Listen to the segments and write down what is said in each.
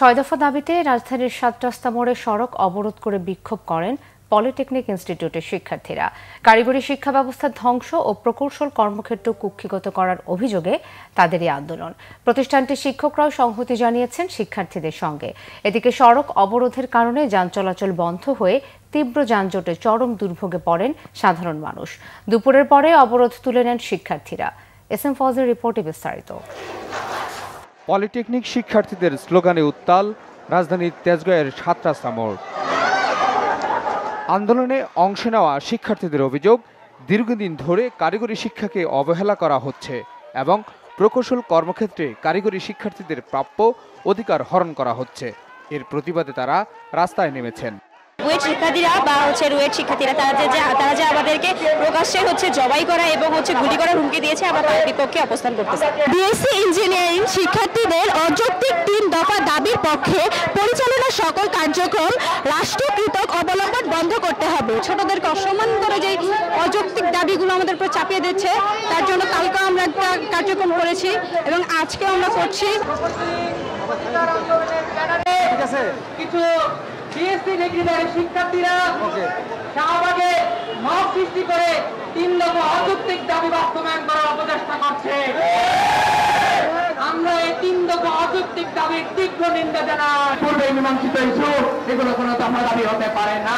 6 দফা দাবিতে রাজধানীর 7 রাস্তা মোড়ে সড়ক অবরোধ করে বিক্ষোভ করেন পলিটেকনিক ইনস্টিটিউটের শিক্ষার্থীরা। কারিগরি শিক্ষা ব্যবস্থা ধ্বংস ও প্রকৌশল কর্মক্ষেত্র কুক্ষিগত করার অভিযোগে তাদের এই আন্দোলন। প্রতিষ্ঠানটির শিক্ষকরাও সংহতি জানিয়েছেন শিক্ষার্থীদের সঙ্গে। এদিকে সড়ক অবরোধের কারণে যান চলাচল বন্ধ হয়ে তীব্র যানজটে চরম দুর্ভোগে পড়েন সাধারণ মানুষ। দুপুরের পরে অবরোধ তুলে নেন শিক্ষার্থীরা। এসএম ফজের রিপোর্টে বিস্তারিত। পলিটেকনিক শিক্ষার্থীদের স্লোগানে উত্তাল রাজধানীর তেজগাঁয়ের 7 রাস্তা মোড়। আন্দোলনে অংশ নেওয়া শিক্ষার্থীদের অভিযোগ, দীর্ঘদিন ধরে কারিগরি শিক্ষাকে অবহেলা করা হচ্ছে এবং প্রকৌশল কর্মক্ষেত্রে কারিগরি শিক্ষার্থীদের প্রাপ্য অধিকার হরণ করা হচ্ছে। এর প্রতিবাদে তারা রাস্তায় নেমেছেন। রুয়েট শিক্ষার্থীরা বা রুয়েট শিক্ষার্থীরা তারা যে আমাদেরকে প্রকাশ্যে জবাই করা এবং গুলি করার হুমকি দিয়েছে, আমরা তার বিপক্ষে অবস্থান করতেছি। বিএসসি ইঞ্জিনিয়ারিং শিক্ষার্থীদের অযৌক্তিক 3 দফা দাবির পক্ষে পরিচালনা সকল কার্যক্রম রাষ্ট্রকৃত অবলম্বন বন্ধ করতে হবে। ছোটদেরকে অসম্মান করে যে অযৌক্তিক দাবিগুলো আমাদের উপর চাপিয়ে দিচ্ছে, তার জন্য কালকে আমরা একটা কার্যক্রম করেছি এবং আজকে আমরা করছি। কিছু বিএসসি ডিগ্রিধারী শিক্ষার্থীরা শাহবাগে মব সৃষ্টি করে 3 দফা অযৌক্তিক দাবি বাস্তবায়ন করার অপচেষ্টা করছে। আমরা এই 3 দফা অযৌক্তিক দাবির তীব্র নিন্দা জানাই। পূর্বে মীমাংসিত ইস্যু, এগুলো কোনো দফা দাবি হতে পারে না।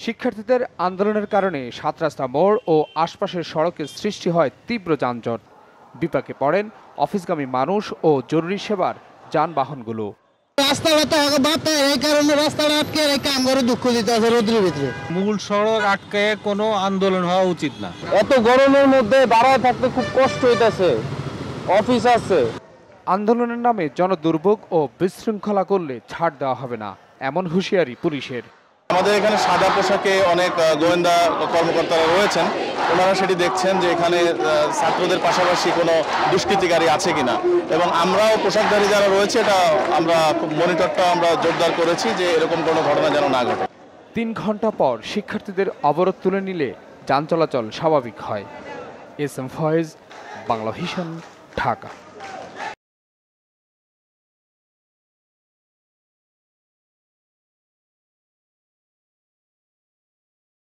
শিক্ষার্থীদের আন্দোলনের কারণে 7 রাস্তা মোড় ও আশপাশের সড়কে সৃষ্টি হয় তীব্র যানজট। বিপাকে পড়েন অফিসগামী মানুষ ও জরুরি সেবার যানবাহনগুলো। মূল সড়ক আটকে কোনো আন্দোলন হওয়া উচিত না। এত গরমের মধ্যে দাঁড়ায় থাকতে খুব কষ্ট হইতেছে। অফিস আছে। আন্দোলনের নামে জনদুর্ভোগ ও বিশৃঙ্খলা করলে ছাড় দেওয়া হবে না, এমন হুঁশিয়ারি পুলিশের। আমাদের এখানে সাদা পোশাকে অনেক গোয়েন্দা কর্মকর্তারা রয়েছেন, ওনারা সেটি দেখছেন যে এখানে ছাত্রদের পাশাপাশি কোনো দুষ্কৃতিকারী আছে কিনা, এবং আমরাও পোশাকধারী যারা রয়েছে এটা আমরা মনিটরটা আমরা জোরদার করেছি যে এরকম কোনো ঘটনা যেন না ঘটে। 3 ঘন্টা পর শিক্ষার্থীদের অবরোধ তুলে নিলে যান চলাচল স্বাভাবিক হয়। SM Faiz, Bangla Vision, Dhaka.